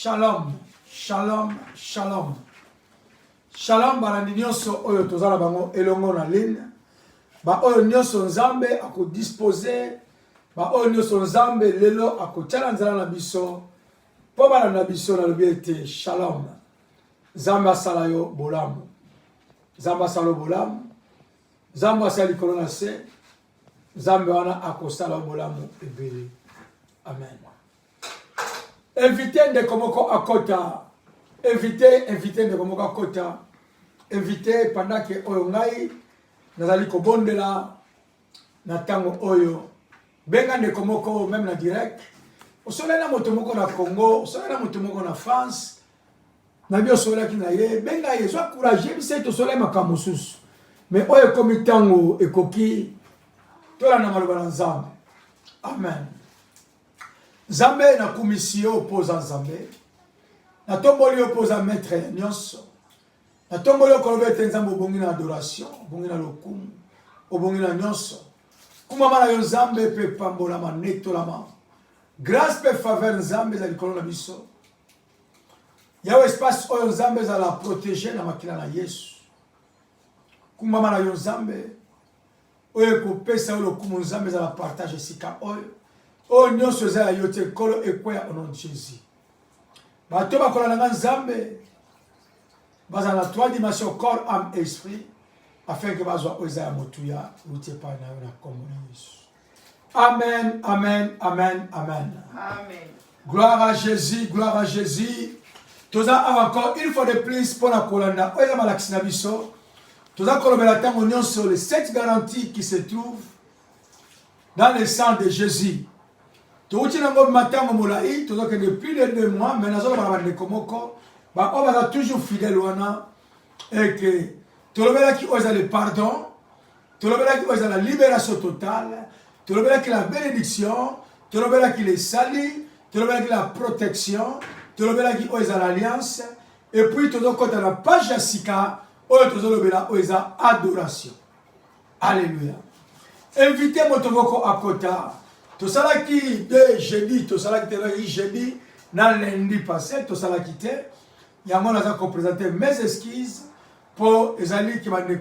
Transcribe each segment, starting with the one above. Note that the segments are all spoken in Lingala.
Shalom, shalom, shalom. Shalom balandi nyonso oyo tozala bango elongo na ligne. Ba oyo nyonso nzambe ako disposer, ba oyo nyonso nzambe lelo ako tiala nzala na biso. Po bala na biso na lobi ete shalom. Nzambe asala yo bolamu. Nzambe asala yo bolamu. Nzambe asala likolo na se. Nzambe wana akosala yo bolamu ebele. Amen. Invité de Komoko Akota. Invité de Komoko Akota. Invité pendant que oyo ngai nazali kobondela na tango oyo. Benga de Komoko même na direct. Osola na moto moko na Congo, osola na moto moko na France. Na bio osola ki na ye, benga ye so courage bise to sola makambo susu. Mais oyo komi tango ekoki tola na maloba na Nzambe. Amen. Nzambe na kumisio opoza Nzambe. Na tomboli opoza maître nyonso. Na tomboli okolobe ete Nzambe obongi na adoration, obongi na lokumu, obongi na nyonso. Kumama na yo Nzambe pe pambola manetolama. Grâce pe faveur Nzambe za likolo na biso. Yawe espace oyo Nzambe za la protéger na makila na Yesu. Kumama na yo Nzambe oyo kopesa lokumu Nzambe za la partage sika oyo. Oh nyonso za yote kolo ekweya au nom de Jésus. Bato bakola na Nzambe baza na trois dimensions corps, âme et esprit afin que bazwa oza motuya utie pa na na kombo na Yesu. Amen, amen, amen, amen. Amen. Gloire à Jésus, gloire à Jésus. Toza encore une fois de plus pour la kolanda oza malaksi na biso. Toza kolobela tango nyonso les 7 garanties qui se trouvent dans le sang de Jésus. Touti nango matango molai, tozo que depuis les 2 mois, mais nazo ba de komoko, ba on va toujours fidèle wana et que tolobela ki oza le pardon, tolobela ki oza la libération totale, tolobela ki la bénédiction, tolobela ki les salis, tolobela ki la protection, tolobela ki oza l'alliance et puis tozo kota la page ya sika, oyo tozo lobela oza adoration. Alléluia. Invitez motovoko akota. Tout ça là qui de jeudi, tout ça là qui était jeudi, dans lundi passé, tout ça là qui était, il y a moi qui présenter mes excuses pour les amis qui m'ont dit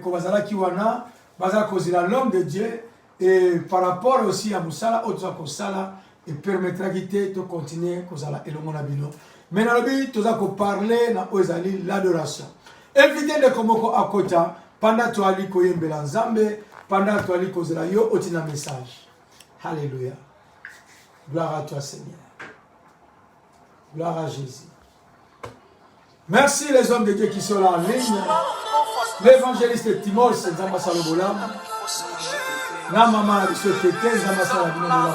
qui wana, baza kozila l'homme de Dieu et par rapport aussi à Moussala, autre Kosala et permettra quitter de continuer kozala et le mon abino. Mais dans le but, tout ça qu'on parler na ozali l'adoration. Invité de Komoko Akota pendant toi ali koyembela Nzambe, pendant toi ali kozela yo otina message. Alléluia. Gloire à toi, Seigneur. Gloire à Jésus. Merci les hommes de Dieu qui sont là en ligne. L'évangéliste Timos, Nzamba Salobolam. La maman de ce tété, Nzamba Salobolam.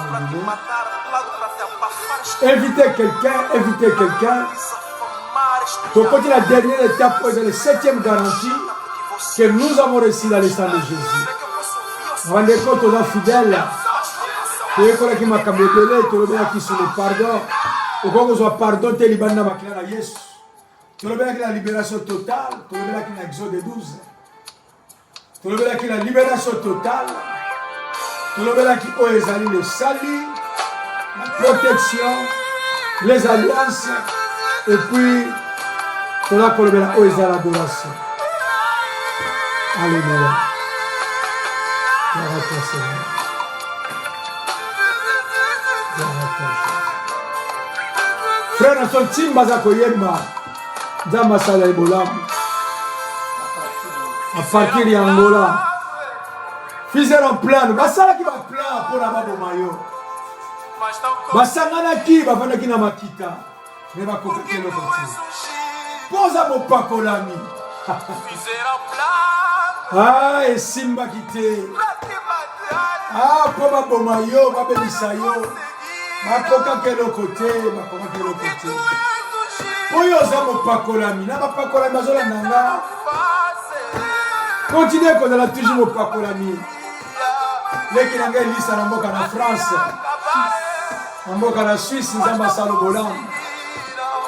Invitez quelqu'un. Donc, quand la dernière étape, c'est la 7e garantie que nous avons reçue dans le sang de Jésus. Vous rendez compte aux fidèles. Tu qui m'a cambié qui sur le pardon. Au quand vous pardon, tu es libéré à Yesu. Tu as la libération totale. Tu as l'Exode 12. Tu as la libération totale. Tu as le salut, la protection, les alliances. Et puis, tu as l'adoration. Alléluia. Gloire à toi, Seigneur. Frère Nason Timba za koyemba Nzamba sala ebolam à partir de Angola fizer en plan basala ki ba plan pour la babo mayo basangana ki bavanda ki na makita ne ba kokete lo koti poza mo pakolami ah et simba kite ah po babo mayo babelisa yo makoka kelo côté. Oyo zamo pakolami, na ba pakolami bazola nanga. Continuez qu'on a toujours mo pakolami. Leki nanga lisa na mboka na France. Na mboka na Suisse Nzamba Salobolam.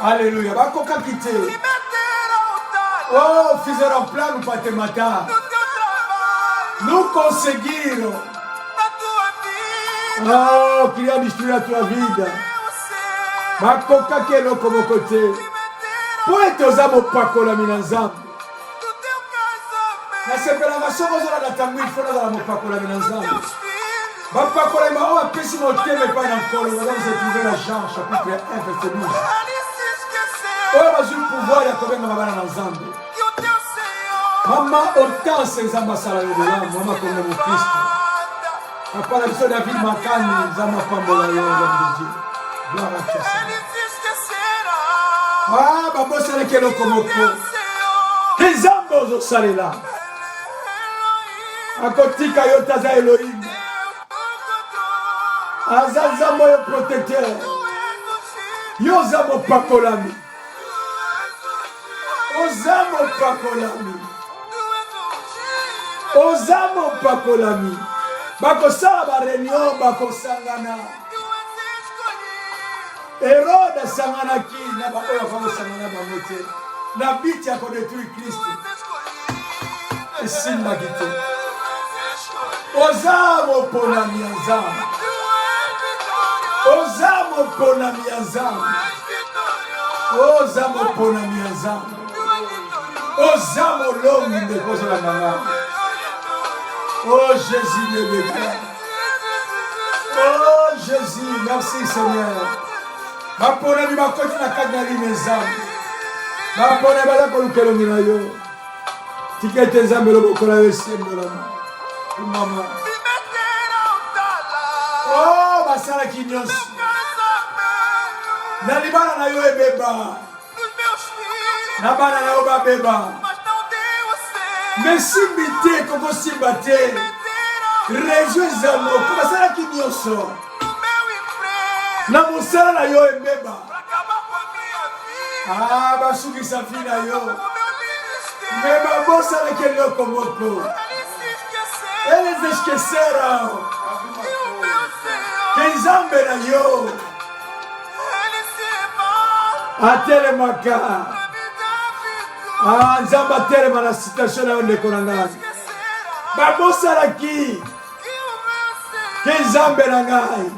Alléluia. Bakoka kite. Oh, fizer en plan ou pas te matar. Nous conseguir. Oh, qu'il a détruit la tua vida. Makoka kelo comme côté. Pour être aux âmes au pakola minanzam. Na sepela masoko zola na tangu ifona za mopakola minanzam. Bapakola ma o apesi mo teme pa na nkolo. Nous allons trouver la Jean chapitre 1 verset 12. Oh, mais le pouvoir ya kobenga mabana na nzambe. Maman autant ces ambassadeurs de l'âme, maman comme le Christ. Papa la biso David Makani, nzamba pambola yo de Dieu. Gloire à toi. Ah, babo sele kelo komoko. Nzambe ozosalela. Akotika yo taza Elohim. Azazambo yo protecteur. Yo zamo pakolami. Ozamo pakolami. Ozamo pakolami. Bakosala ba réunion bakosangana. Herode sangana ki na ba oyo fa sangana ba mote. Na biti ya ko détruire Christ. Esimba kite. Ozamo ponami azam. Ozamo ponami azam. Ozamo ponami azam. Ozamo longi de cause la nana. Oh Jésus de Dieu. Oh Jésus, merci Seigneur. Ma ponami ma koti na kanyali mezam. Ma ponami bala kolukelo mina yo. Tikete zambe lo bokola yo sembola. Mama. Oh basala kinyos. Na libana na yo ebeba. Na bana na yo babeba. Merci bité koko simbate. Réjouis zamo basala kinyoso. Na musala na yo ebeba. Ah basuki safina yo. Meba bosa na kelo komoko. Eles esqueceram. Kenzambe na yo. Atele maka. Ah, nzamba telema na situation na yo ndeko na ngai. Babosala ki. Kenzambe na ngai.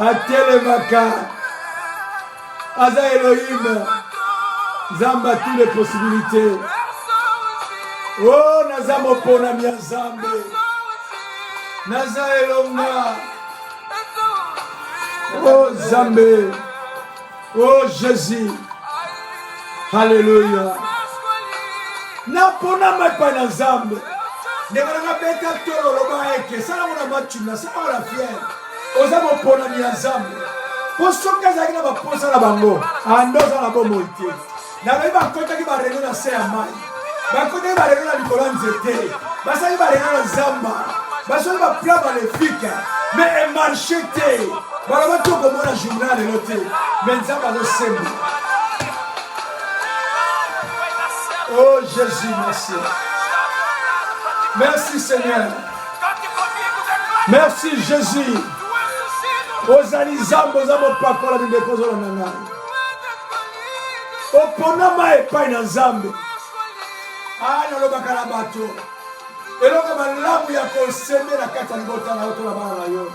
Atele maka. Aza Elohim. Nzamba toutes les possibilités. Oh, naza mopona mi nzambe. Naza elonga. Oh, Nzambe. Oh, Jésus. Alléluia. Napona mapa na Nzambe. Nekana beta tolo loba eke. Sala mona machuna, sala mona fier. Oza mopona mi Nzambe. Posoka zaki na baposa na bango. Andoza na bomo ite. Na ba kota ki ba reno na se amai. Ba kota ki ba reno na likola nzete. Ba sa ki ba reno na Nzamba. Ba so ba plan maléfique. Mais un marché te. Ba ba to ko mona journal de loté. Mais Nzamba no sembo. Oh Jésus, merci. Merci Seigneur. Merci Jésus. Ozali Nzambe ozamo pakola bindeko zo na ngai. Opona ma epai na Nzambe. Ah, nalobaka na bato. Eloko malamu ya koseme na kati ya libota na oto na bana na yo.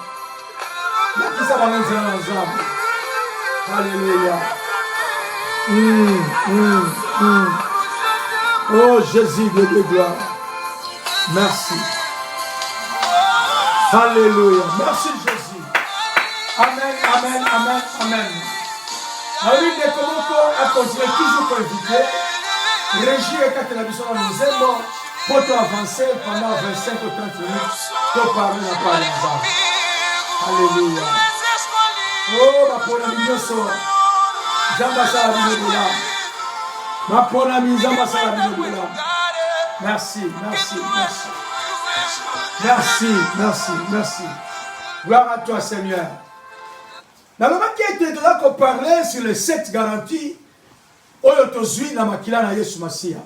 Nakisa bango nzela na Nzambe. Alléluia. Oh Jésus de gloire. Merci. Alléluia. Merci Jésus. Amen, amen, amen, amen. Oui, mais comment on continue toujours pour éviter. Régis et quand la mission nous aime, pour avancer pendant 25 ou 30 minutes, pour parler la parole d'Nzambe. Alléluia. Oh, ma bonne amie, Nzamba sala binobola. Ma bonne amie, Nzamba sala binobola. Merci, merci, merci. Merci, merci, merci. Gloire à toi, Seigneur. Dans le moment qui a été là qu'on parlait sur les 7 garanties, oyo tozui na makila na Yesu Masia.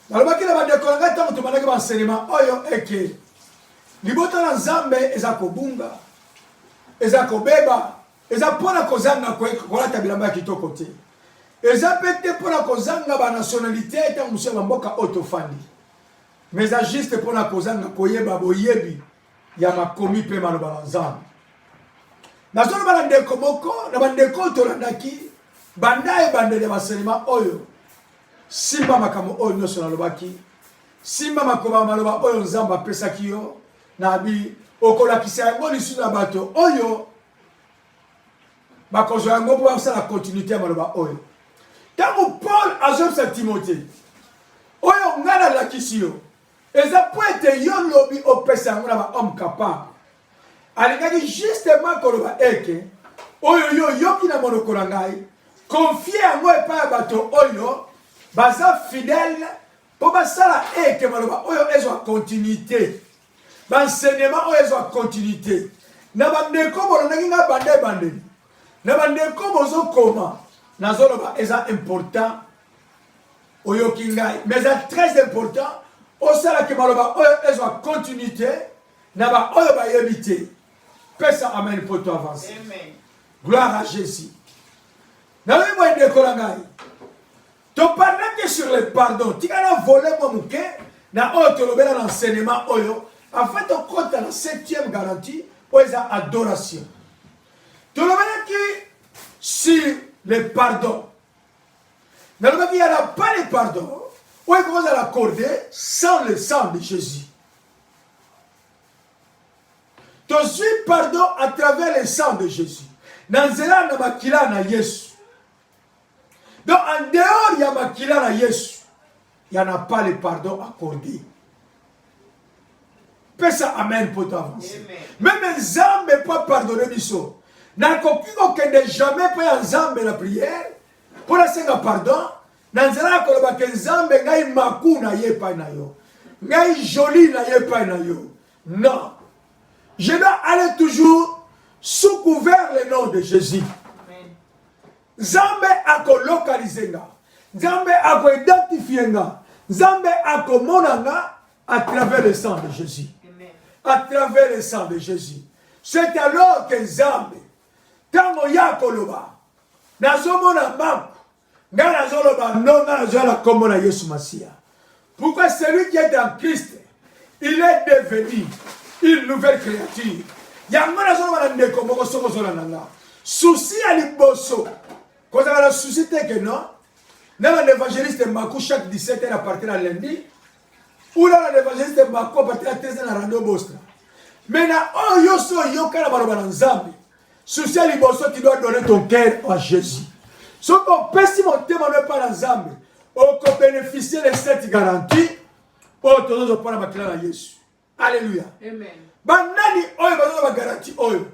Dans le moment qui a été là, tant que tu m'as enseignement, oyo eke. Libota na Nzambe eza kobunga, eza kobeba, eza pona kozanga kolata bilamba kitoko te. Eza pete pona kozanga ba nationalité tant musia mboka otofandi. Mais eza juste pona kozanga koyeba boyebi ya makomi pe maloba Nzambe. Nazolo bala ndeko moko, na bandeko tolandaki, banda e bande de basenima oyo. Simba makamo oyo nyoso na lobaki. Simba makoba maloba oyo nzamba pesaki yo. Na bi okolakisa yango lisu na bato oyo. Bakozo yango po basala continuité ya maloba oyo. Tango Paul azopesa Timothée. Oyo ngana lakisi yo. Eza po ete yo lobi opesa yango na ba homme capable. Alingaki justement koloba eke oyo yo yoki na monoko na ngai confie yango epai ya bato oyo baza fidèle po basala eke maloba oyo ezwa continuité baenseignement oyo ezwa continuité na bandeko bolonaki nga bande na bandeko bozokoma nazoloba eza important oyoki ngai mais eza très important osalaki maloba oyo ezwa continuité na ba oyo bayebi te. Pesa amen pour toi avancer. Amen. Gloire à Jésus. Dans le moyen de Kolangai, tu parles que sur le pardon. Tu as volé mon mouquet, na tu as l'enseignement oyo. En fait, tu comptes la 7e garantie, où il y a adoration. Tu as que sur le pardon. Dans le moyen, il n'y a pas de pardon. Où il commence à l'accorder sans le sang de Jésus. Tu suis pardon à travers le sang de Jésus. Dans zela na makila na Yesu. Donc en dehors il y a makila na Yesu. Il n'y en a pas le pardon accordé. Pesa amen pour t'avancer. Même Nzambe ne peut pas pardonner biso. N'a aucun de jamais pas Nzambe la prière. Pour la senga pardon. Dans zela koloba ke Nzambe ngai maku na ye pa na yo. Ngai joli na ye pa na yo. Non. Je dois aller toujours sous couvert le nom de Jésus. Nzambe ako localiser nga. Nzambe ako identifier nga. Nzambe ako monanga à travers le sang de Jésus. À travers le sang de Jésus. C'est alors que Nzambe tango ya koloba nazomona maku nga nazoloba non nga nazola kombo na Yesu Masia. Pourquoi celui qui est en Christ il est devenu une nouvelle créature. Yamana zolo na ndeko moko soko zola nanga. Souci à liboso. Quand on a le souci que non. Dans l'évangéliste Marco chaque 17h à partir de lundi. Ou dans l'évangéliste Marco à partir de 13h à radio Bostra. Mais na oh yo so yo kana baloba na Nzambe. Souci à liboso tu dois donner ton cœur à Jésus. Ce qu'on peut si mon thème n'est pas dans Nzambe. On peut bénéficier de cette garantie. Pour tous les autres pour la makila na Jésus. Alléluia. Amen. Banani oyo bazo ba garantie oyo.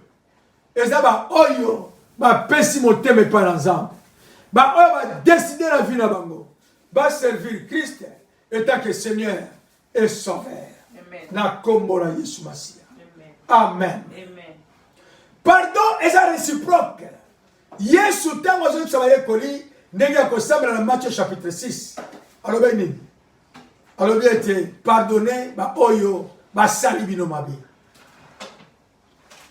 Ezaba oyo ba pesi moteme pa Nzambe. Ba oyo ba décider la vie na bango. Ba servir Christ et tant que Seigneur et Sauveur. Amen. Na kombo na Yesu Masia. Amen. Amen. Pardon est réciproque. Yesu tango zo tsabaye koli ndenge ko sambela na Matthieu chapitre 6. Alors benini. Alors bien été pardonné ba oyo ba salibino mabe.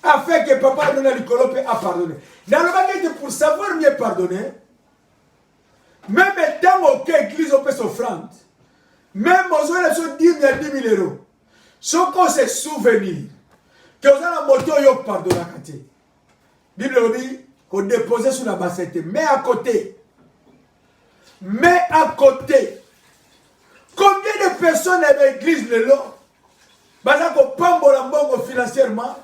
Afin que papa donne à l'icolope à pardonner. Dans le bagage pour savoir mieux pardonner, même dans aucune église on peut s'offrande, même aux autres sont 10 000 euros. Ce qu'on se souvenir, que vous avez la moto yo pardonner à côté. Bible dit qu'on dépose sur la bassette, mais à côté. Mais à côté. Combien de personnes dans l'église le long? Baza ko pambola mbongo financièrement.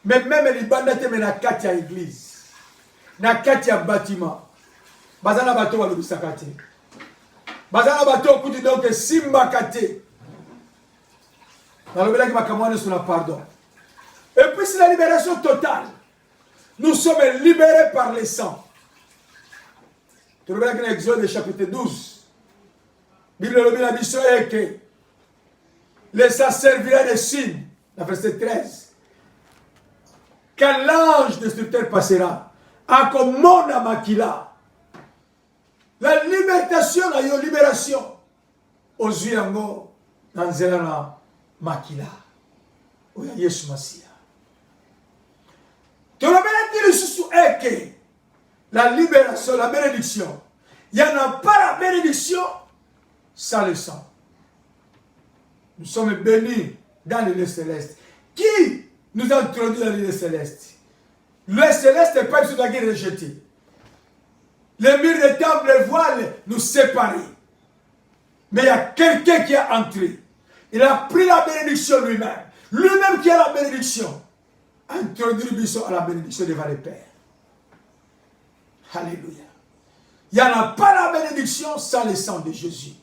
Mais même les bandates mais na kati ya église. Na kati ya bâtiment. Baza na bato walo bisakate. Baza na bato kuti donc simba kate. Nalobela ki makamwane sur la pardon. Et puis c'est la libération totale. Nous sommes libérés par le sang. Tu regardes dans Exode chapitre 12. Bible le la mission est que le sang servira de signe. La verset 13. Quand l'ange destructeur passera, à comme mon makila, la libertation, la libération, aux yeux yango, dans zelana makila, où y a Yesu Masia. Tu le bénédiction sous que la libération, la bénédiction, il n'y en a pas la bénédiction sans le sang. Nous sommes bénis dans l'île céleste. Qui nous a introduit dans l'île céleste? Le céleste n'est pas une chose qui est rejetée. Les murs de temple, les voiles nous séparent. Mais il y a quelqu'un qui est entré. Il a pris la bénédiction lui-même. Lui-même qui a la bénédiction. Introduit Bissot à la bénédiction devant les pères. Alléluia. Il n'y en a pas la bénédiction sans le sang de Jésus.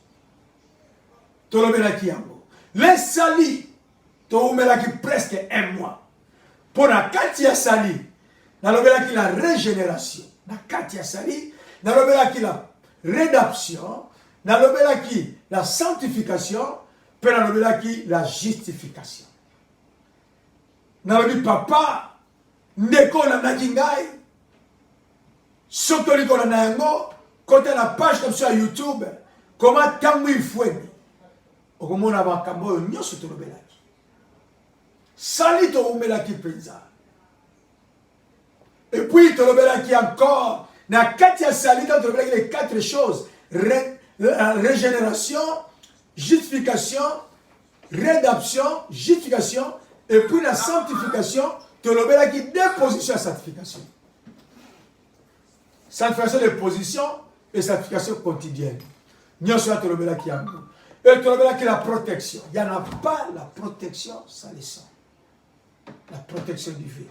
Les salis, tu presque un mois. Pour la Katia Sali, dans la régénération. Dans Katia Sali, dans la rédemption, dans la sanctification, puis dans la justification. Dans le papa, ndeko na nakingai, surtout qu'on a quand la page comme sur YouTube, comment tangu ifweni, okomona bakambo nyoso tolobelaki. Sali to umelaki penza. Et puis tolobelaki encore, na katia sali tolobelaki les 4 choses, régénération, justification, rédemption, justification, et puis la sanctification, tolobelaki 2 positions à sanctification. Sanctification de position et sanctification quotidienne. Nous sommes tolobelaki yango. Et tolobelaki la protection. Il n'y en a pas la protection sans le sang. La protection du vie.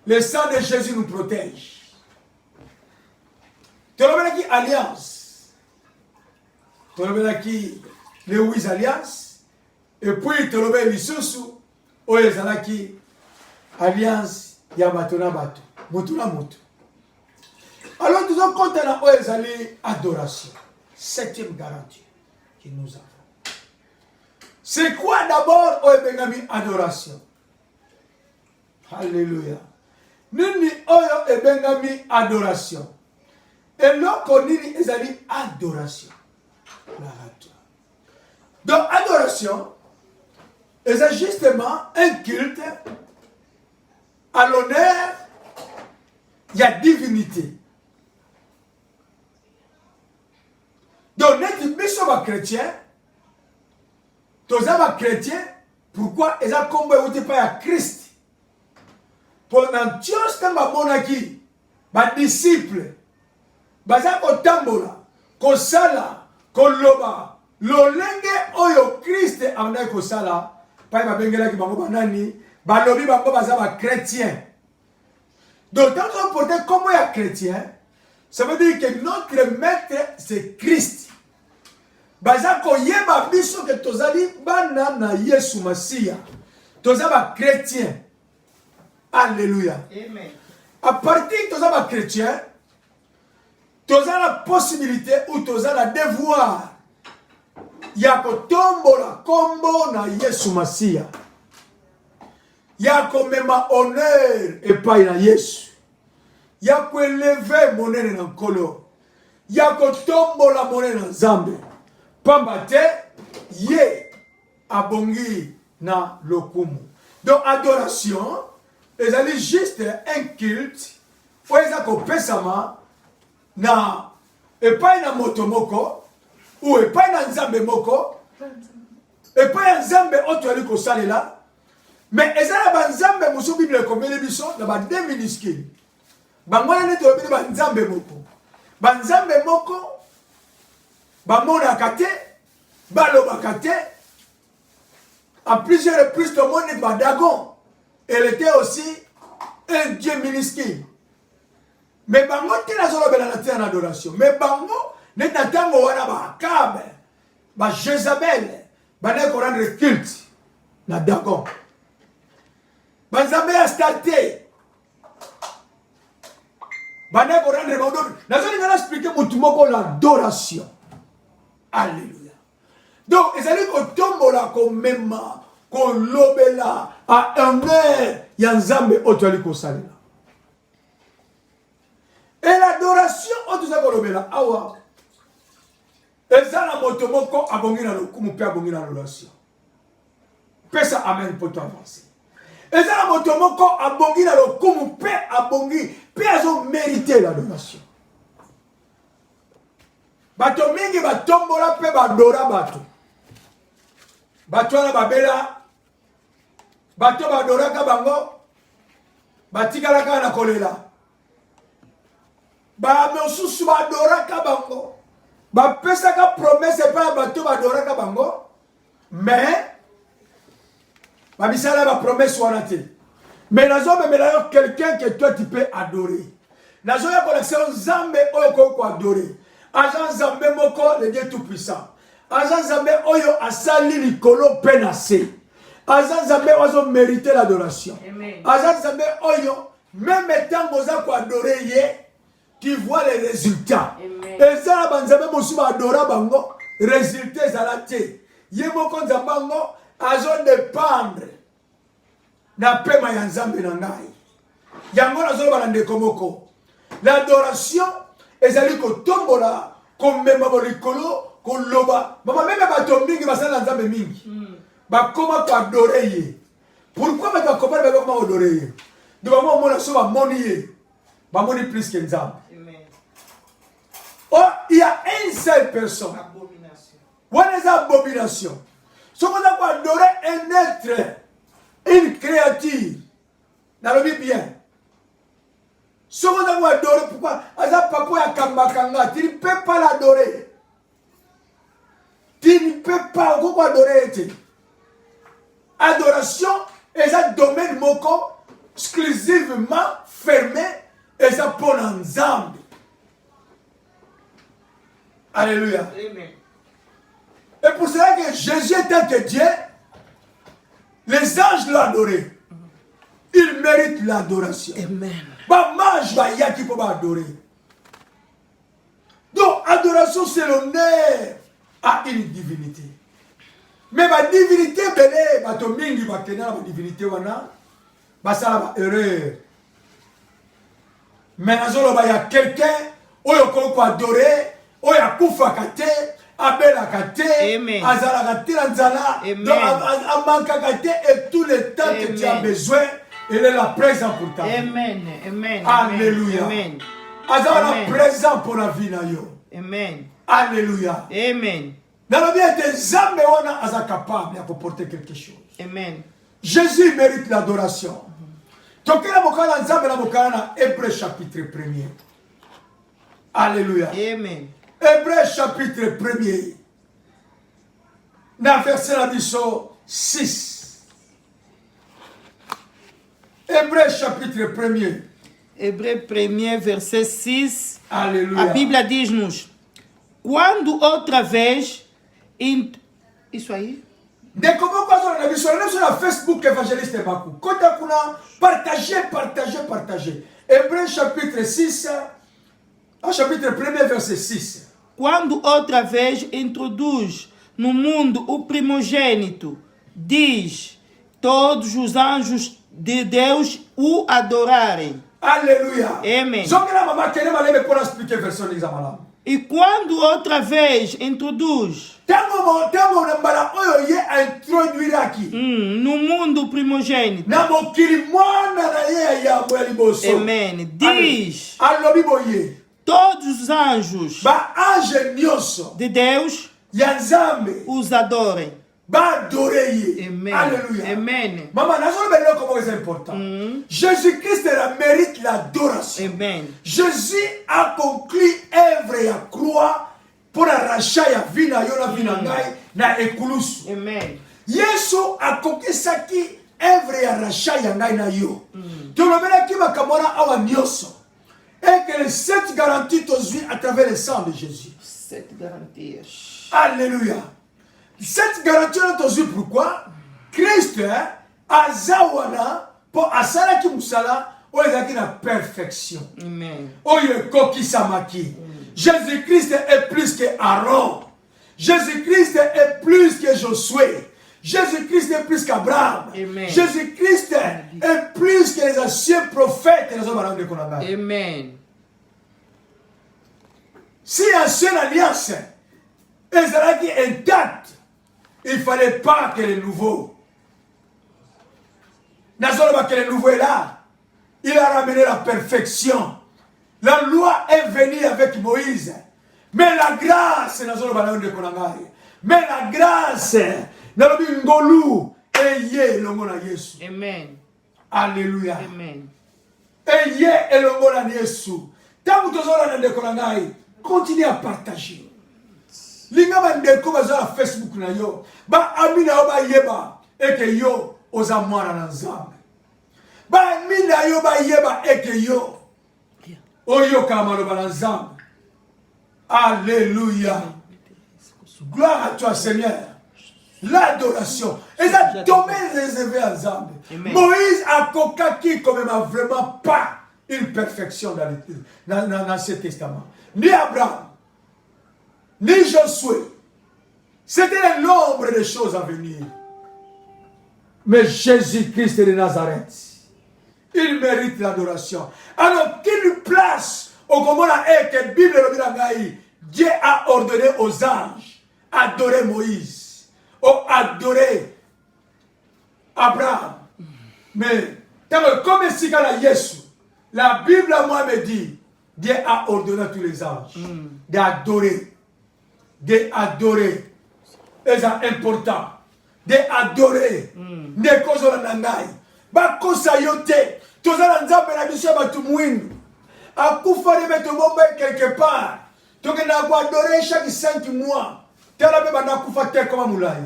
Le sang de Jésus nous protège. Tolobelaki alliance. Tolobelaki les 8 alliances. Et puis tolobelaki lisusu. Oyezalaki alliance ya bato na bato. Mutu na mutu. Alors nous avons compté dans adoration. 7e garantie que nous avons. C'est quoi d'abord adoration? Alléluia. Nini oyo ebengami adoration. Et l'autre nini ezali adoration. Donc adoration, c'est justement un culte à l'honneur, il y a divinité. Donc, nous sommes chrétiens, tous les chrétiens, pourquoi ils ont combattu par Christ? Pendant Dieu, c'est monaki, les disciples, baza ko tambola, ko sala, ko loba, lolenge oyo Christ amna ko sala, pa ba bengela ki bango banani, ba lobi bango baza ba chrétien. Donc quand on porte comme un chrétien, ça veut dire que notre maître c'est Christ. Baza ko yeba biso que tozali bana na Yesu Masia. Tozaba chrétien. Alléluia. Amen. À partir de tozaba chrétien, tozala la possibilité ou tozala devoir. Yako tombola kombo na Yesu Masia. Yako mema honneur et pas na Yesu. Yako élever monene na nkolo. Yako tombola monene na Zambe. Pambate ye abongi na lokumu. Donc adoration, c'est juste un culte. Ou ezako pesama na epai na motomoko ou epai na nzambe moko. Epai na nzambe otuali ko salela. Mais ezala ba nzambe musu Bible komele biso na ba 2 minuscules. Bangwana ne to ba nzambe moko. Ba nzambe moko Bamona kate, baloba kate, à plusieurs reprises, tout le monde est Dagon. Elle était aussi un dieu minuscule. Mais bango tina zolo bela na terre en adoration. Mais bango n'est tango wana ba Akabe, ba Jézabel, ba ne ko rendre culte na Dagon. Banzambe Astarte. Ba ne ko rendre ba odor. Na zoli ngana expliquer mutumoko l'adoration. Alléluia. Donc, ils allaient au tombola comme même, qu'on lobela à un air, yanzambe otualiko salela. Et l'adoration, on tout ça qu'on lobela, awa. Et ça, la motomoko abongi na lokumu pe abongi na l'adoration. Pesa amen pour toi avancer. Et ça, la motomoko abongi na lokumu pe abongi, pe azo mérité l'adoration. Bato mingi batombola pe badora bato. Bato na babela. Bato badora ka bango. batikala kaka na kolela. Bamosusu badoraka bango. Bapesaka promesse pa bato badoraka bango. Mais babisala ba promesse wana te. Mais nazo memela yo quelqu'un que toi tu peux adorer. Nazo ya connexion Nzambe oyo ko adorer. Agent Nzambe moko le Dieu tout puissant. Agent Nzambe oyo asali likolo penase. Agent Nzambe ozo mériter l'adoration. Agent Nzambe oyo même tant oza ko adorer ye, tu vois les résultats. Et ça la banzambe mosu ba adora bango, résultats zalate. Ye moko Nzambango azo dépendre na pema ya Nzambe na ngai. Yango nazo ba ndeko moko. L'adoration ezali ko tombola komema bolikolo koloba. Mama même bato mingi basala Nzambe mingi. Ba koma ko adorer ye. Pourquoi ba koma ba koma adorer ye? De moment on so ba moni ye. Ba moni plus que Nzambe. Oh, il y a une seule personne. What is abomination? Ce qu'on a pour adorer un être, une créature. Dans le bien. Ce qu'on a pour adorer, pourquoi? Aza papa ya kambakanga, tu ne peux pas l'adorer. Tu ne peux pas adorer. Adoration est un domaine moko exclusivement fermé et ça pour l'ensemble. Alléluia. Amen. Et pour cela que Jésus était que Dieu, les anges l'adoraient. Il mérite l'adoration. Amen. Bah, mange, bah, y a qui peut adorer. Donc, adoration, c'est l'honneur à une divinité. Mais ma divinité, belé, bah, to mingi, bah, kena, ma divinité, wana, bah, ça va erreur. Mais, bah, y a quelqu'un, où il faut adorer, où il y a koufa kate, abela kate, azala kate, anzala, amanka kate, et tout le temps que tu as besoin, il est là présent pour ta vie. Amen. Amen. Alléluia. Amen. Azala présent pour la vie na yo. Amen. Alléluia. Amen. Dans la vie des âmes, on est capable de porter quelque chose. Amen. Jésus mérite l'adoration. Donc, il y a Hébreux chapitre 1er. Alléluia. Amen. Hébreux chapitre 1er. Dans le verset 6. Hébreux chapitre 1er. Hébreux 1er, verset 6. Alléluia. A Bíblia diz-nos: quando outra vez. Isso aí? De comment on a vu sur la Facebook évangéliste Bakou. Quand on a partagé. Hébreux chapitre 6, chapitre 1er, verset 6. Quando outra vez introduz no mundo o primogênito, diz: todos os anjos de Deus o adorarem. Alléluia. Amen. E quando outra vez introduz no mundo primogênito, Amen, diz: todos os anjos de Deus os adorem. Amen. Alléluia. Amen. Maman, comment c'est important. Jésus-Christ mérite l'adoration. Amen. Jésus a conclu œuvre et a croix pour arracher la vie na yona vinangai na ekulusu. Amen. Yesu a conclu ça qui œuvre et arracher yangai na yo. Tu le verras qui va kamona awa nyoso. Et que les 7 garanties t'osent à travers le sang de Jésus. 7 garanties. Alléluia. Cette garantie est aussi pourquoi Christ a zawana pour asala ki musala o ezaki na perfection. Amen. Oye koki samaki. Jésus-Christ est plus que Aaron. Jésus-Christ est plus que Josué. Jésus-Christ est plus qu'Abraham. Jésus-Christ est plus que les anciens prophètes. Amen. Si ancienne alliance ezalaki intacte, il ne fallait pas que le nouveau. Que le nouveau est là. Il a ramené la perfection. La loi est venue avec Moïse. Mais la grâce, mais la grâce, Amen. Alléluia. Amen. Et hier, et le mot la Yesu. Tant que tu as des collègues, continue à partager. Linga bandeko baza na Facebook na yo. Ba amina yo ba yeba. Eke yo oza mwana na Nzambe. Ba amina yo ba yeba eke yo. Oyo kamalo ba na Nzambe. Alléluia. Gloire à toi Seigneur. L'adoration. Et ça domaine réservé à Nzambe. Moïse a kokaki comme vraiment pas une perfection dans l'Ancien Testament. Ni Abraham, ni Josué. C'était l'ombre des choses à venir. Mais Jésus-Christ de Nazareth, il mérite l'adoration. Alors qu'il place au Gomora et que la Bible le Dieu a ordonné aux anges adorer Moïse, ou adorer Abraham. Mais comme ici la Yesu, la Bible à moi me dit, Dieu a ordonné à tous les anges d'adorer. D'adorer. Et c'est important. D'adorer. Ne kozo na ngai. Ba kosa yote. Tozala nzambe na biso ba tumwindu. Akufa de beto bomba quelque part. Tokena ko adorer chaque 5 mois. Tela be bana kufa te comme mulai.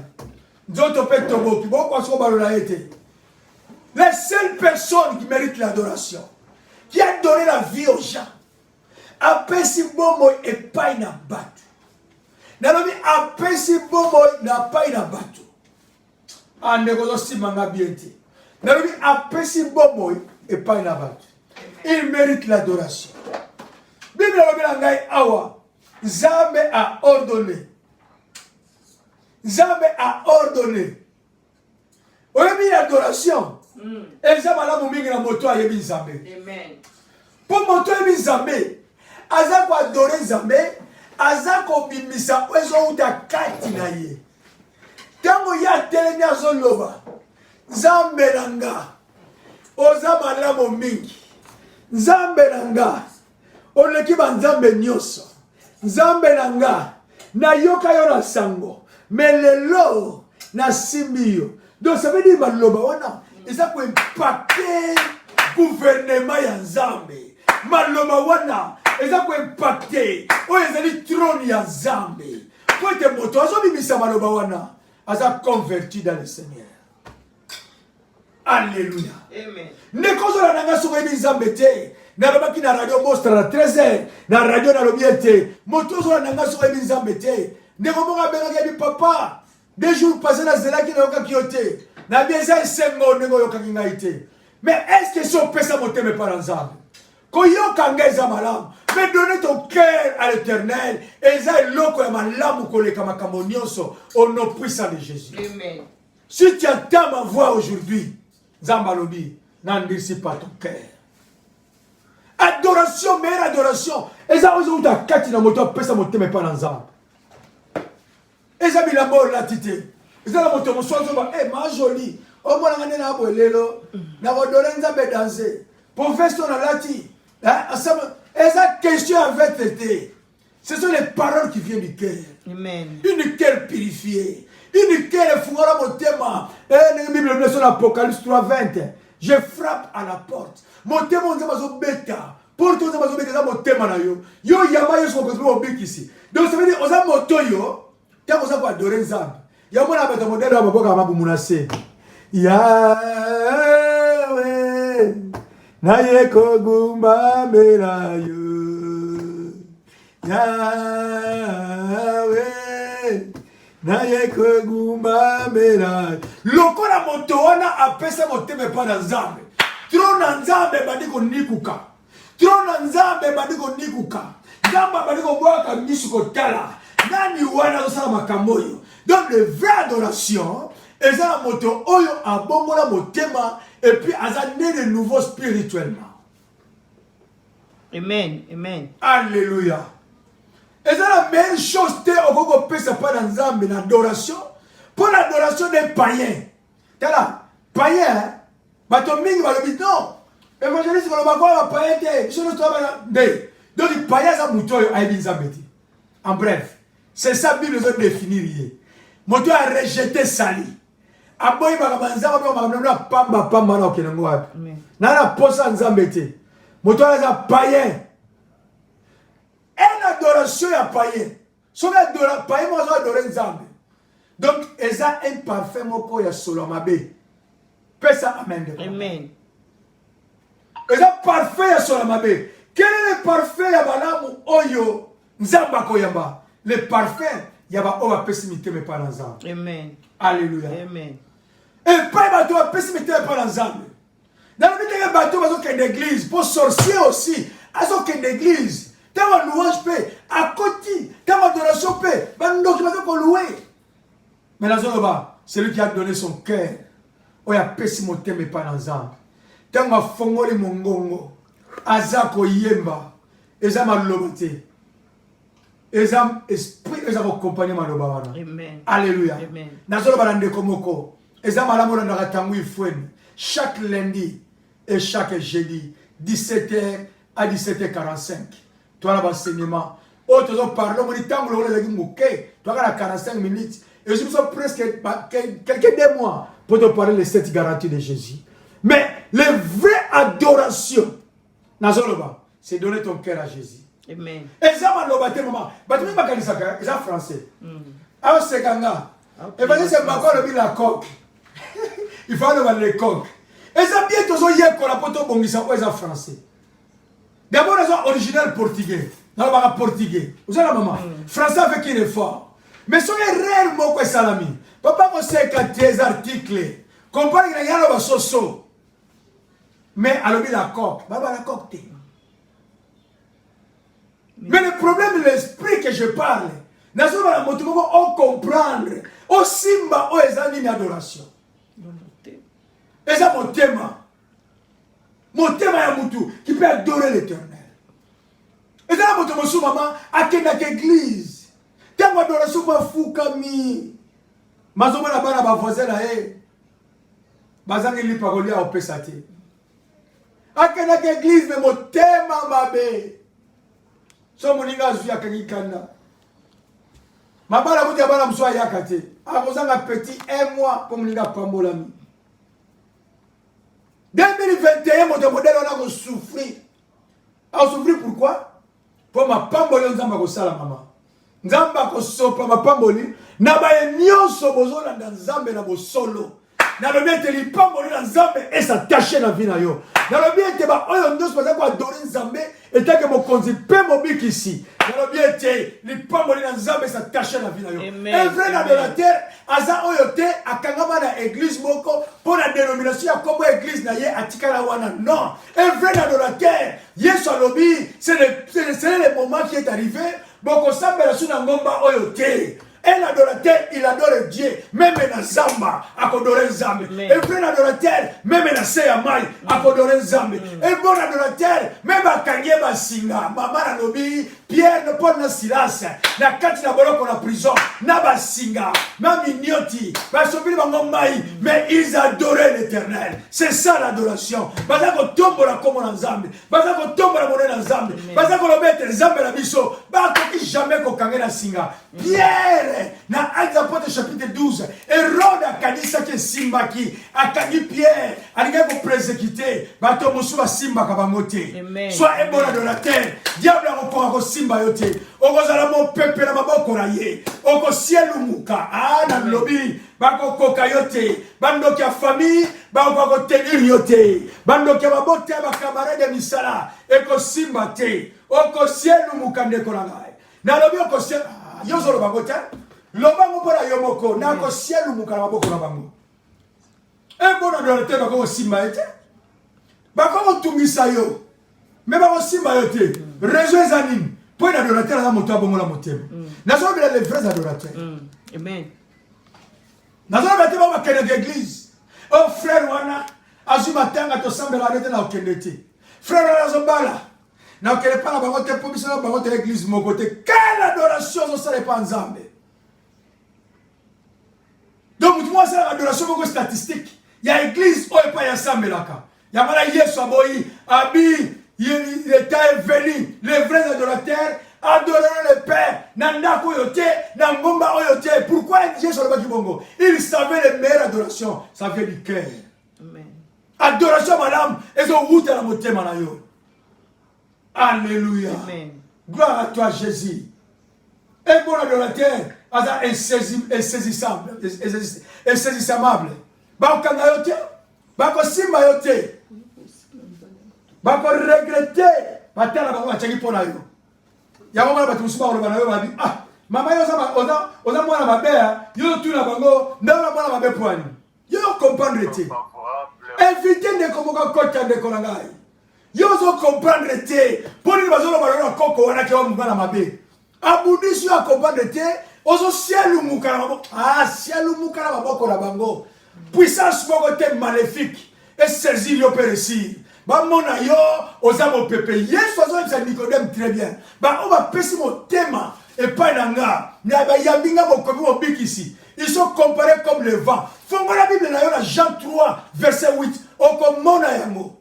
Nzoto pe toboki. Boko so balola ete. Les seules personnes qui méritent l'adoration, qui a donné la vie aux gens, apesi bomo et pas na batu. Nalobi apesi bomo na pas na batu. Ande kozo simanga biente. Nalobi apesi bomo et pas na batu. Il mérite l'adoration. Bible nalobi ngai awa. Nzambe a ordonné. Nzambe a ordonné. Oyebi l'adoration. Et ça m'a mingi na moto a yebi Nzambe. Amen. Pour moto yebi Nzambe, aza ko adorer Nzambe, aza ko bimisa ezo uta kati na ye. Tango ya telemi azo loba. Nzambe nanga. Oza malamu mingi. Nzambe nanga. Oleki ba Nzambe nyoso. Nzambe nanga. Na yoka yo na sango. Melelo na simbiyo. Donc ça veut dire maloba wana. Et ça peut impacter le gouvernement ya Nzambe. Maloba wana. Et ça peut impacter. Oh, ils ont dit trône ya Nzambe. Pour être moto, ils ont mis ça maloba wana. Ils ont converti dans le Seigneur. Alléluia. Amen. Ne cause la nanga sur les Nzambe te. Na robaki na radio Mostra na 13h. Na radio na lobiete. Moto sur la nanga sur les Nzambe te. Ne komonga benga bi papa. 2 jours passés na zela ki na yoka kiote. Na bieza sengo nego yoka kingaite. Mais est-ce que si on peut ça monter mais pas ensemble? Quand yoka ngeza malam, mais donner ton cœur à l'Éternel et ça loko ya malamu koleka makambo nyonso au nom puissant de Jésus. Amen. Si tu entends ma voix aujourd'hui, Zambalobi, n'endurcis pas ton cœur. Adoration, meilleure adoration. Et ça vous avez kati na moto peut ça monter mais pas ensemble. Et ça bila mort la tité. Et ça la moto mo sozo ba ma joli. O mo na na bolelo. Na odore Nzambe danser. Professeur na lati. Et ça question avait été. Ce sont les paroles qui viennent du cœur. Amen. Une cœur purifié. Une cœur fungora motema. Et la Bible nous sur Apocalypse 3:20. Je frappe à la porte. Motema nzamba zo beta. Porte nzamba zo beta motema na yo. Yo yama yo so ko ici. Donc ça veut dire oza moto yo. Quand vous avez adoré Nzambe, il y a un peu de modèle à Boboka Mabumunase. Yahweh, Nayeko Gumba Melayo. Yahweh, Nayeko Gumba Melayo. Loko la motoana a pesa moteme pa na Nzambe. Trona Nzambe badiko nikuka. Trona Nzambe badiko nikuka. Nzambe badiko boaka misuko tala. Donc le vrai adoration est la moto oyo abongola motema et puis azane de nouveau spirituellement. Amen, amen. Alléluia. Et c'est la meilleure chose que on peut se faire dans Nzambe l'adoration. Pour l'adoration des païens. T'as là, païens, bato mingi va le non. Évangéliste va le bagoua païen te. Je ne travaille pas. Donc les païens ça muto yo aïbi Nzambe. En bref. C'est ça que la Bible veut définir. Moto a rejeté Sali. Aboyi bakabanza ba pamba na okenango wapi. Na na posa Nzambe te. moto aza païen. Une adoration ya païen. Son adoration païen moi zo adorer Nzambe. Donc eza un parfum moko ya solo mabe. Pesa amen. Amen. Eza parfum ya solo mabe. Quel est le parfum ya balamu oyo Nzamba koyamba? Le parfum ya ba o ba pessimité me pa Nzamba. Amen. Alléluia. Amen. Et pas ba to pessimité me pa Nzamba. Dans le milieu de bateau bazo ken d'église pour sorcier aussi. Azo ken d'église. Tant louange paix à côté, tant adoration paix. Bando qui bazo ko louer. Mais la zone là, celui qui a donné son cœur, oya pessimité me pa Nzamba. Tant ma fongoli mongongo. Azako yemba, eza malobote, eza esprit, eza accompagner maloba wana. Amen. Alléluia. Amen. Nazolo balande komoko, eza malamu na ratangu ifweni. Chaque lundi et chaque jeudi, 17h à 17h45. Toi là enseignement. Oh, tu as parlé, on dit tant que le legi mouké, toi là 45 minutes. Et je me sens presque quelques des mois pour te parler de cette garantie de Jésus. Mais les vraies adorations. C'est donner ton cœur à Jésus. Amen. Et ça, maman. C'est français. Alors, c'est ganga. Et bien, c'est encore le la coque. Il faut aller voir les coques. Et ça, bien, tous les gens qui ont été français. D'abord, ils sont original portugais. Dans le portugais. Vous savez, maman. Français avec un effort. Mais ce sont les rares mots que salami. Papa, on sait qu'il y a des articles. Comparé qu'il y a des soso. Mais alors la coque, la coque. Mais le problème de l'esprit que je parle, nous on comprendre, au simba, au ezani adoration. Et ça mon thème ya mutu qui peut adorer l'Éternel. Et ça mon thème maman, à quelle église, tant adoration pas fou kami, mazomo la bana ba voisin là bazangi li paroli a opesate. Akena église mais mon thème mabe. So moninga zuya kangikana. Mabala muti abana mswa yakate. Akozanga petit 1 mois pour moninga pambolami. 2021 mon modèle on a ko souffrir. A souffrir pourquoi? Pour ma pamboli nzamba ko sala mama. Nzamba ko sopa ma pamboli na ba nyonso bozona na nzambe na bo solo. Na le bien te li pamboli na nzambe et ça tâcher la vie na yo. Na le bien te ba oyo ndoso baza ko adorer nzambe et tant que mon konzi pe mobiki ici. Na le bien te li pamboli na nzambe ça tâcher la vie na yo. Un vrai adorateur aza oyo te akangama na église moko pour la dénomination ya comme église na ye atikala wana. Non, un vrai adorateur Yesu alobi c'est le moment qui est arrivé boko sambela suna ngomba oyo te. Un adorateur, il adore Dieu, même dans Zamba, à adorer Zambé. Un vrai adorateur, même dans Seyamai, à adorer Zambé. Un bon adorateur, même à Kanyeba Singa, Maman Anobi, Pierre ne peut pas Silas, na Kati na Boloko na prison, Naba Singa, Mami Nioti, Basobili Bangomai, mais ils adoraient l'Éternel. C'est ça l'adoration. Bazako tombo la comme en Zambé, Bazako tombo la monnaie en Zambé, Bazako le mettre Zambé la biso, Bazako jamais qu'on Kangena Singa. Pierre, na Actes apôtres chapitre 12, Hérode a kanisa ke simbaki, a kani Pierre, a l'égard pour persécuter, bato mosu va simba kabangote. Soit un bon adorateur, diable a encore simba yote, okozala mon peuple na maboko na ye, oko cielu muka, na lobi, bako koka yote, bando kia famille, bako tenir yote, bando kia mabote ba camarade misala, eko simba te, oko cielu muka ndeko na ngai. Na lobi oko cielu Yozolo bagota, lobango pora yomoko, na ko cielu mukala maboko na bango. Un bon adorateur bako simba ete. Bako tungisa yo. Mais bako simba yo te. Réseau zanim. Pour un adorateur na moto abongo la motema. Na so bila les vrais adorateurs. Amen. Na so bete ba kene d'église. Oh frère wana, azuma tanga to sambela arete na okendete. Frère wana zobala. Na kele pas la bagote pour biso na bagote l'église mon côté. Quelle adoration ça n'est pas ensemble. Donc moi c'est l'adoration beaucoup statistique. Il y a église ou pas ensemble là ka. Il y a mala Yesu aboyi, abi, l'état est venu, les vrais adorateurs adoreront le Père. Nandako yote, nangomba oyote. Pourquoi Dieu sur le bas du bongo? Il savait les meilleures adorations, ça vient du cœur. Amen. Adoration madame, et so route à la motema na yo. Alléluia. Amen. Gloire à toi, Jésus. Un bon adorateur, insaisissable. Insaisissable. Bakanga yote. Bako simba yote. Bako regretter. Batala bako bachaki pona yo. Yango mwana batu musuba koloba na yo babi. Ah, mama yo oza mwana mabea, yo tu na bango, ndana mwana mabe poani. Yo comprendre te. Éviter de komoka kota de konangai. Yo zo comprendre te. Poni bazolo balona koko wana ke wa mwana mabe. Abudisi yo comprendre te. Ozo cielu mukana maboko. Ah, cielu mukana maboko na bango. Puissance moko te maléfique. Et saisir yo pérécir. Ba mona yo oza mo pepe. Yesu azo yebisa Nicodème très bien. Ba on va pesi mo tema et pas nanga. Na ba yambinga mo kobi mo bikisi. Ils sont comparés comme le vent. Fongo la Bible na yo na Jean 3 verset 8. Oko mona yango.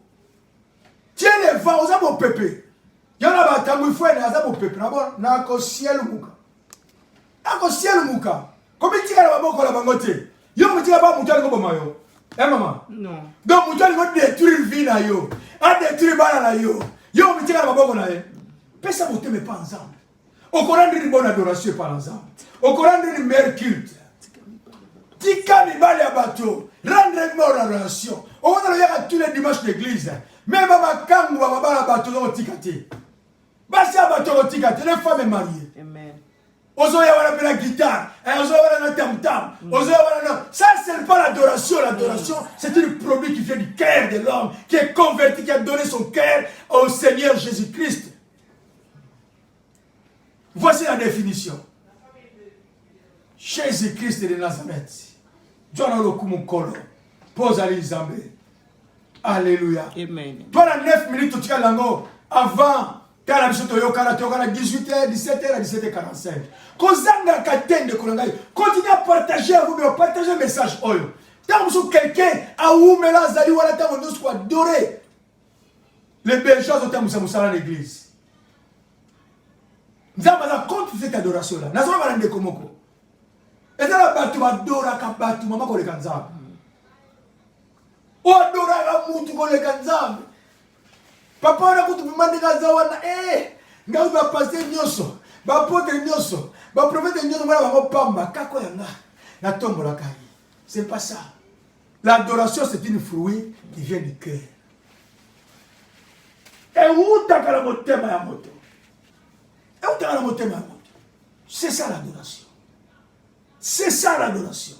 Tiens le vent oza mo pepe. Yana ba tamu fwe na oza mo pepe. Na bon na ko ciel muka. Ako ciel muka. Kobi tika na baboko la bangote. Yo mutika ba mutali ko bomayo. Eh maman? Non. Donc, vous devez détruire la vie, à détruire la vie. Yo, vous tirez la bonne année. Personne ne vous pas ensemble. Au Coran, il y a une bonne adoration par ensemble. Au Coran, il y a une meilleure culte. Tika mi bali abato. Rendre mort la relation. Au Coran, il y a tous les dimanches d'église. Même ma kangu, ma bala abato, on tikate. Basi abato, on tikate. Les femmes sont mariées. Amen. Ozoya wana la guitare, ozoya wana tam-tam, ozoya wana. Ça, c'est pas l'adoration. L'adoration, c'est une produit qui vient du cœur de l'homme, qui est converti, qui a donné son cœur au Seigneur Jésus-Christ. Voici la définition. Jésus-Christ de Nazareth. John Olokumukolo. Pose à l'Isambé. Alléluia. Amen. Toi, la 9 minutes, tu as l'ango avant. Quand 18h, 17h à 17h45. Continuez à partager à vous, mais partagez le message. Tant que quelqu'un a ouvert la zali, voilà, tant que nous soit adoré. Les belles choses ont à l'église. Nous avons contre cette adoration-là. Nous avons parlé de Komoko. Et dans la bâtiment, adora kabatu, maman, qu'on les kanzam. Ou adora la moutou, qu'on les kanzam. Papa wana kutupimandika zawana nga uba pasteur nyoso ba pote nyoso ba prophète nyoso mwana ba pamba kako yanga na tombo la kai. C'est pas ça. L'adoration c'est une fruit qui vient du cœur. Et où ta kala motema ya moto. Et où ta kala motema ya moto. C'est ça l'adoration. C'est ça l'adoration.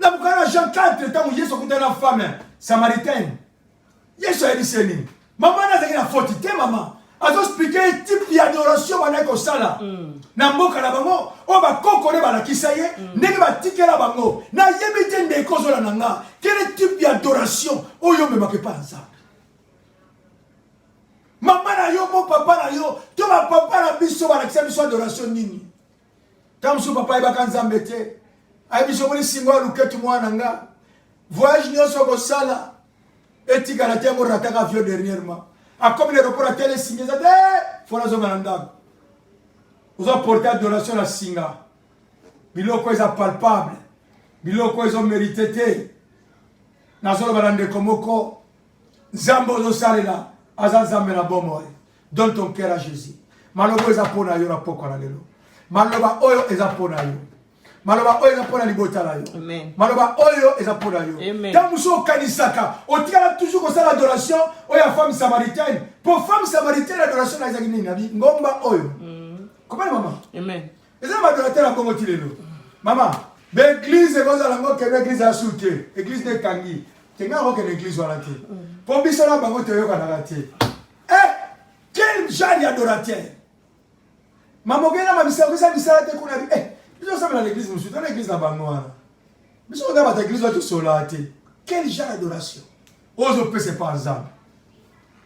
Na bukana Jean 4 tant où Jésus a la femme samaritaine. Yesu a dit c'est nini. Maman n'a pas faute, maman. A expliqué le type d'adoration qu'on a sala. Na mboka na bango, o ba kokone ba la kisaye, ndenge ba tikela bango. Na yebite nde kozola nanga. Quel type d'adoration oyo me make pas ensemble. Maman na yo, mon papa na yo, to ba papa na biso ba la kisaye biso adoration nini. Tamso papa e ba kanzambe te. Ai biso moni singo luketu mwana nga. Voyage nyoso ko sala. Et tu as été mort à avion dernièrement. A comme les reports à télé signé, ça dit, faut la zone à vous avez porté adoration à Singa. Biloko est palpable. Biloko ils ont mérité. Nazolo balande komoko. Zambo zo salela. Aza zambe na bomoy. Donne ton cœur à Jésus. Malobo est apona yo rapoko na lelo. Maloba oyo est apona yo. Maloba oyo ezapona libota la yo. Amen. Maloba oyo ezapona yo. Amen. Tant muso kanisaka, otikala toujours comme ça l'adoration oya femme samaritaine. Pour femme samaritaine l'adoration na ezaki nini nabi ngomba oyo. Comment maman? Amen. Eza madorateur la bongo tilelo. Maman, l'église est comme ça lango que l'église a souté. Église de Kangi. Tenga ro que l'église wala te. Pour biso la bango te yo kana te. Quel genre d'adorateur. Maman gena mabisa ko sa bisala te kuna Nous sommes dans l'église, nous sommes dans l'église dans Bangoana. Nous sommes dans l'église, nous sommes dans l'église. Quel genre d'adoration? Ose peut se pas ensemble.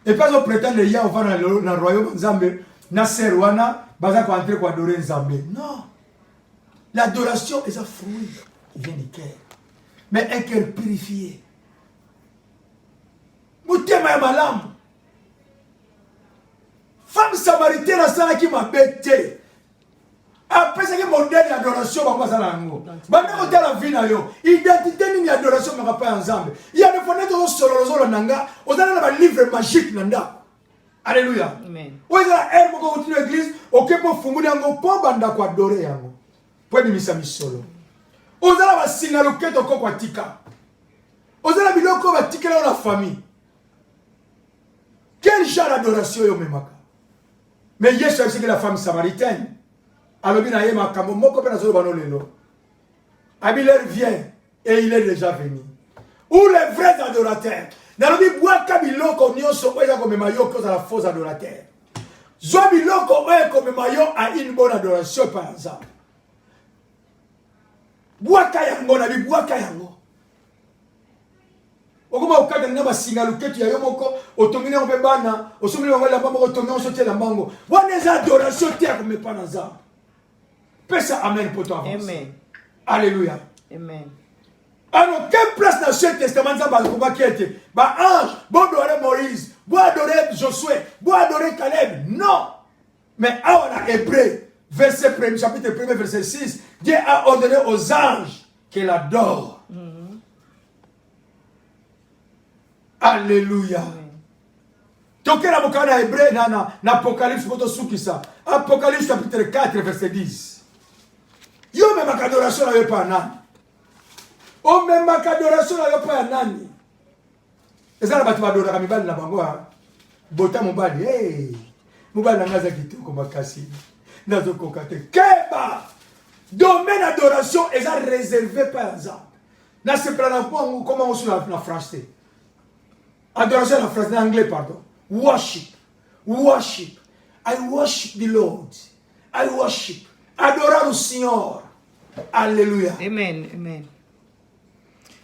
Et pas on prétend les gens vont dans le royaume Nzambe, na serwana, baza ko entrer ko adorer Nzambe. Non. L'adoration est un fruit qui vient du cœur. Mais un cœur purifié. Moutema ya malamu. Femme samaritaine a ça qui m'a bêté. Après, c'est que modèle d'adoration, on va passer à l'angle. Maintenant, tu as la vie, identité ni adoration, mais pas ensemble. Il y a des fenêtres au sol, au sol, nanga. On a un livre magique, nanda. Alléluia. Amen. Où est la herbe qu'on continue l'église? Ok, pour fumuler un go, pour banda quoi adorer un go. Pour être mis à solo. On a la signaloquette au kokwatika. On a la biloko va tirer dans la famille. Quel genre d'adoration yo memaka? Mais Yesu a dit que la femme samaritaine. Alors, il y a un camon, mon copain a dit Abiler vient et il est déjà venu. Où les vrais adorateurs? Dans le but, bois kabiloko nyonso oya comme maillot cause à la fausse adorateur. Zoa biloko oya comme maillot a une bonne adoration par exemple. Bois kayango na bi bois kayango. Okoma okata na basinga luketu ya yomoko otomine obebana osomine ngala bamba otomine osote la mango. Wana za adoration te comme pas na za. Pesa amen pour toi. Amen. Alléluia. Amen. Alors, quelle place dans l'Ancien Testament ça va qui était? Bah ange, bon adorer Moïse, bon adorer Josué, bon adorer Caleb. Non. Mais on a Hébreu, verset 1, chapitre 1, verset 6, Dieu a ordonné aux anges qu'elle adore. Alléluia. Donc, il y a un Hébreu dans l'Apocalypse, Apocalypse chapitre 4, verset 10. Yo même ma adoration n'avait pas nani. Oh même ma adoration n'avait pas nani. Et ça la batu adora mibali na bango ha. Bota mobali hey. Mobali na ngaza kitu ko makasi. Nazo kokate. Keba. Domaine d'adoration est réservé par exemple. Na se prend comment on dit en français. Adoration en français en anglais pardon. Worship. Worship. I worship the Lord. I worship. Adorar o Senhor. Alléluia. Amen. Amen.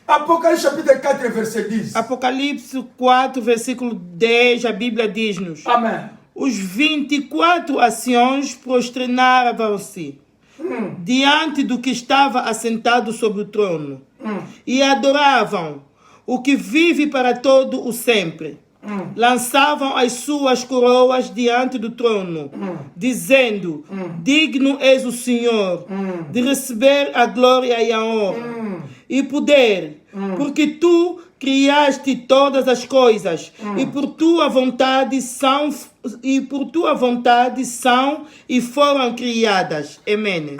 Apocalipse chapitre 4, verset 10. Apocalipse 4, versículo 10, a Bíblia diz-nos: Amen. Os 24 anciãos prosternavam-se diante do que estava assentado sobre o trono e adoravam o que vive para todo o sempre. Lançavam as suas coroas diante do trono, dizendo: Digno és o Senhor de receber a glória e a honra e poder, porque tu criaste todas as coisas e por tua vontade são e foram criadas. Amen.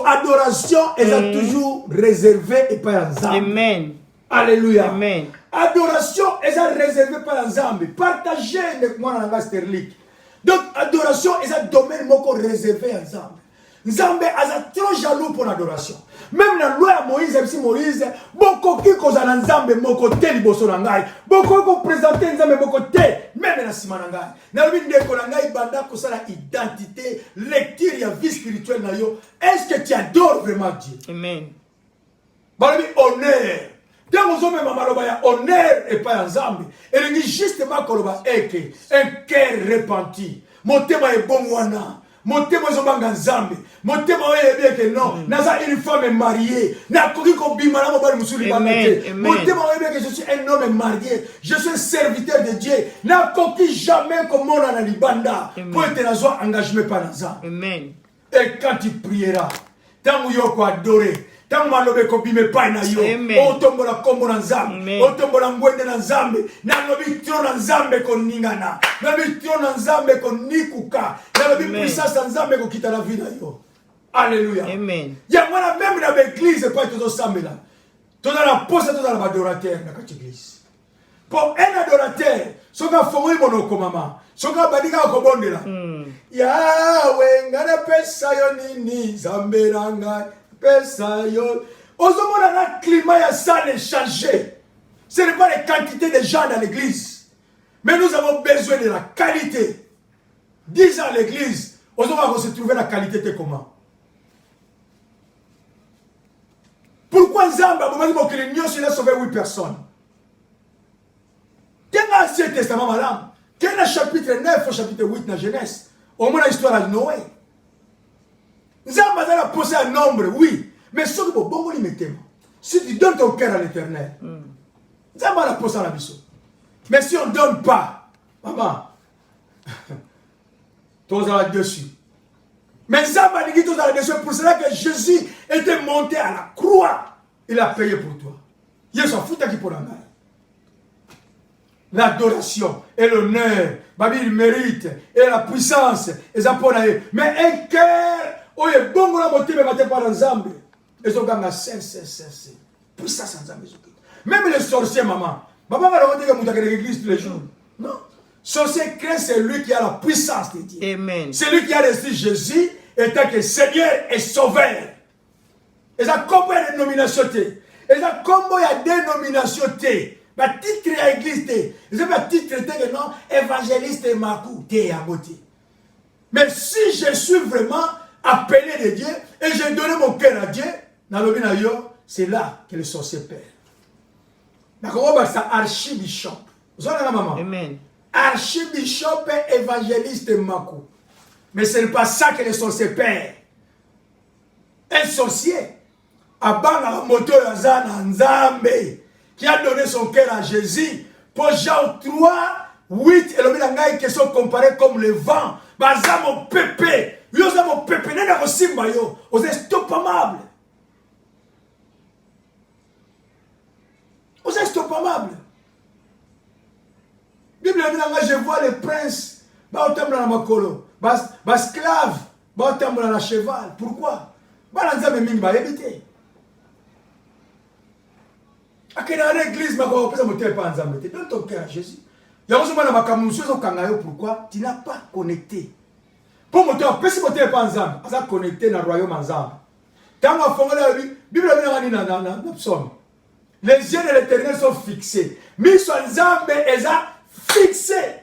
Adoration est toujours réservée et par exemple. Amen. Alléluia. Amen. Adoration est réservée par Nzambe. Partagez avec moi dans la sterlique. Donc, adoration est un domaine réservé à Nzambe. Nzambe est trop jaloux pour l'adoration. Même dans la loi de Moïse, Moïse, beaucoup qui cause à Nzambe, beaucoup de liboso nangai, beaucoup qui présente Nzambe, beaucoup de même dans la simanangai. Dans le de Konangai, banda ko la identité, lecture et vie spirituelle na yo. Est-ce que tu adores vraiment Dieu? Amen. Balabi honneur. Dans nos hommes, honneur et pas ensemble. Et il dit justement un cœur repenti. Mon thème est bon, mon thème est bon, ensemble. Mon thème est bien que non. Naza une femme mariée. Na koki ko bimana mo bali musuli bangate. Mon thème est bien que je suis un homme marié. Je suis un serviteur de Dieu. Na koki jamais comme on a libanda. Pour être dans un engagement par ensemble. Amen. Et quand tu prieras, tant que tu adorer. Tant malobe ko bime pa na yo o tombola kombo na nzambe o tombola ngwende na nzambe na lobi tro na nzambe ko ningana na lobi tro na nzambe ko nikuka na lobi puissance na nzambe ko kita la vie na yo. Alléluia. Amen. Ya mwana même na l'église pas tout sambela tout dans la poste tout dans l'adorateur na kati église pour un adorateur soka fongi monoko mama soka badika ko bondela Yahweh ngana pesa yo nini zamberanga le climat a changé. Ce n'est pas les quantités de gens dans l'église. Mais nous avons besoin de la qualité. 10 ans à l'église, on va se trouver la qualité de comment? Pourquoi Zamba, il a sauvé 8 personnes? Quel est l'Ancien Testament, madame? Quel est le chapitre 9 au chapitre 8 dans Genèse? Au moins l'histoire de Noé. Nzamba a posé un nombre, oui. Mais ce que bon si tu donnes ton cœur à l'éternel, Nzamba a posé la mission. Mais si on ne donne pas, maman, tu es là-dessus. Mais ça va dire tout à la dessus. Pour cela que Jésus était monté à la croix. Il a payé pour toi. Il s'en fout qui pour la main. L'adoration et l'honneur, il mérite, et la puissance, et ça pour mais un cœur, où il est bon la motive, mais pas dans Zambé. Et ça gagne c'est puissance en Zambé. Même les sorciers, maman va raconter que vous avez l'église tous les jours. Non. Sorcier craint, c'est lui qui a la puissance de Dieu. Amen. C'est lui qui a reçu Jésus étant que Seigneur et Sauveur. Et ça, combien de dénominations et ça, combien de dénominations le titre de l'église, le titre de non, évangéliste et Makou, à beauté. Mais si je suis vraiment appelé de Dieu et j'ai donné mon cœur à Dieu, c'est là que le sorcier perd. D'accord, c'est archibishop. Vous avez la maman? Amen. Archibishop et évangéliste et Makou. Mais ce n'est pas ça que le sorcier perd. Un sorcier, à Banga Moto Yazana Nzambe, qui a donné son cœur à Jésus, pour Jean 3, 8, et le qui sont comparés comme le vent. Bazamo pépé, yozamo pépé, n'est pas aussi maillot, aux estoppamables. Aux estoppamables. Bible dit, je vois les princes, dans la makolo, esclaves, dans la cheval. Pourquoi? Balanzame mingi ba éviter. Dans l'église, donne ton cœur à Jésus. Pourquoi? Tu n'as pas connecté. Pour mon temps, si tu n'es pas ensemble, tu as connecté dans le royaume ensemble. Les yeux de l'Éternel sont fixés. Mais son ensemble est fixé.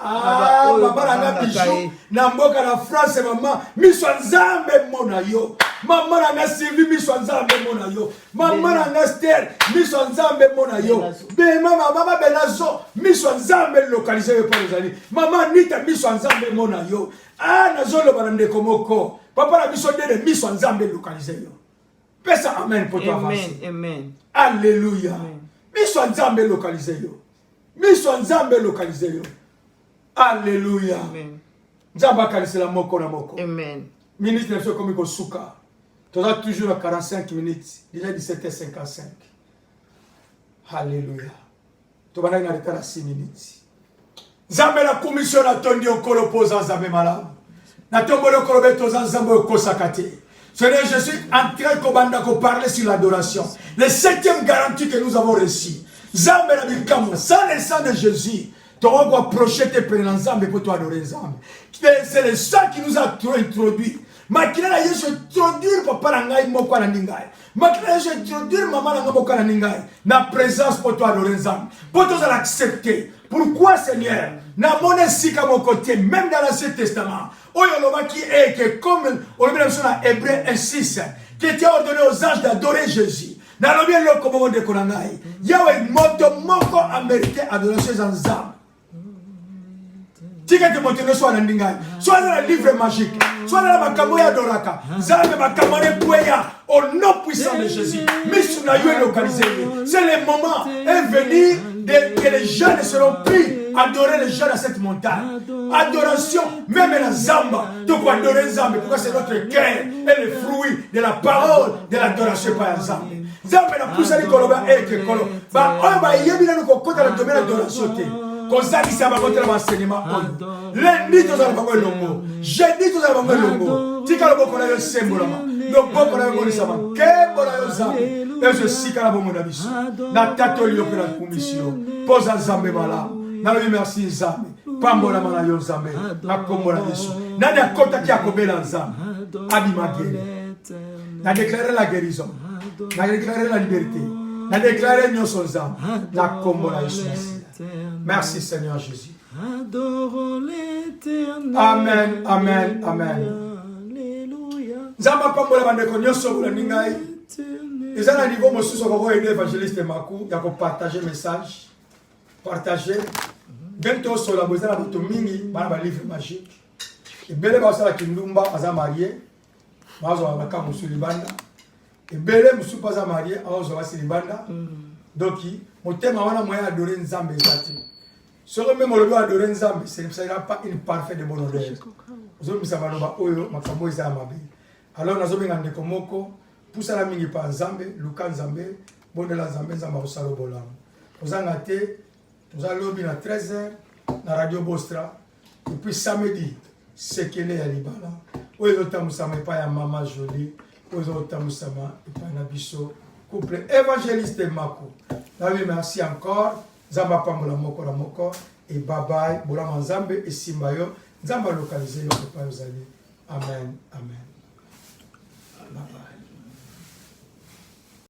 Ah, maman a bijou. Namboka na France, maman. Mi son ensemble mona yo. Maman a Sylvie, mi son ensemble mona yo. Maman a Esther, mi son ensemble mona yo. Maman Benazo, mi son ensemble localisé par les amis. Maman Nita, mi son ensemble mona yo. Ah, nazo le barande komoko. Papa la mission de mi son ensemble localisé yo. Pesa amen pour toi. Amen, amen. Alléluia. Mi son ensemble localisé yo. Mi son ensemble localisé yo. Alléluia. Amen. Nzamba kalisela moko na moko. Amen. Minutes ne sont comme Kosuka. Tu as toujours à 45 minutes. Déjà 17h55. Alléluia. Tu vas aller à 6 minutes. Nzamba la commission a tondi au kolopoza Nzamba malade. Na tombo le kolobeto Nzamba kosakate. Seigneur, je suis en train de parler sur l'adoration. Les 7e garantie que nous avons reçue. Nzamba la bikamo, sans le sang de Jésus. Tu vas approcher tes pères ensemble pour toi adorer ensemble. C'est le sang qui nous a introduit. Makina Yesu introduire papa nangai moko na ningai. Makina Yesu introduire maman nangai moko na ningai. Na présence pour toi adorer ensemble. Pour toi l'accepter. Pourquoi Seigneur? Na mone sika mon côté même dans l'Ancien Testament. Oyo loba qui est que comme on le met dans Hébreux 1:6 qui était ordonné aux anges d'adorer Jésus. Dans le bien le comment de konangai. Yahweh moto moko américain adoration ensemble. Tika te montrer soit dans l'ingai, soit dans le livre magique, soit dans la makamoya doraka, zame makamane puya, au nom puissant de Jésus. Misuna yo localisé. C'est le moment est venu que les gens ne seront plus adorer les gens à cette montagne. Adoration, même la zamba, tu peux adorer Zambé, pourquoi c'est notre cœur et le fruit de la parole de l'adoration par Zambé. Zambé na poussé les koloba et que kolo. Ba on va y aller dans le côté de la domaine d'adoration. Kozaki sama kote la enseignement. Lundi to za bango longo. Jeudi to za bango longo. Tika lo boko na yo sembola ma. Lo boko na yo ngoli sama. Kembo na yo zambe. Ezo sika la bongo na biso. Na tato liyo pe la commission. Posa zambe mala. Na lo merci zambe. Pambola mana yo zambe. Na kombo na biso. Na dia kota ki akobela zambe. Abima gere. Na déclarer la guérison. Na déclarer la liberté. Na déclarer nyoso zambe. Na kombo na Yesu. Merci Seigneur Jésus. Adorons l'Éternel. Amen, amen, amen. Alléluia. Zamba pambola bandeko nyonso bula ningai. Eza na niveau mosusu ko aider évangéliste Makou ya ko partager message. Partager. Bientôt sur la bozala bato mingi bana ba livre magique. Ebele ba sala kindumba aza marié. Mazo ba ka musuli banda. Ebele musu pas aza marié, azo ba silibanda. Donc motema wana moya adorer Nzambe ezati. Ce que même le adorer Nzambe, ce ne sera pas une parfaite de bonheur. ozomisa maloba oyo makambo eza mabe. Alors nazobenga ndeko moko pusala mingi pa nzambe luka nzambe bondela nzambe nzamba kosala bolamu. Kozanga te toza lobi na 13h na Radio Bostra et puis samedi sekele ya libala oyo ezotamwisama epai ya mama Jolie oyo ezotamwisama epai na biso couple évangéliste Mako. Nabi merci encore nzamba pambola moko na moko et bye bye bolama nzambe esimba yo nzamba localiser yo epai ozali. Amen, amen. Bye bye.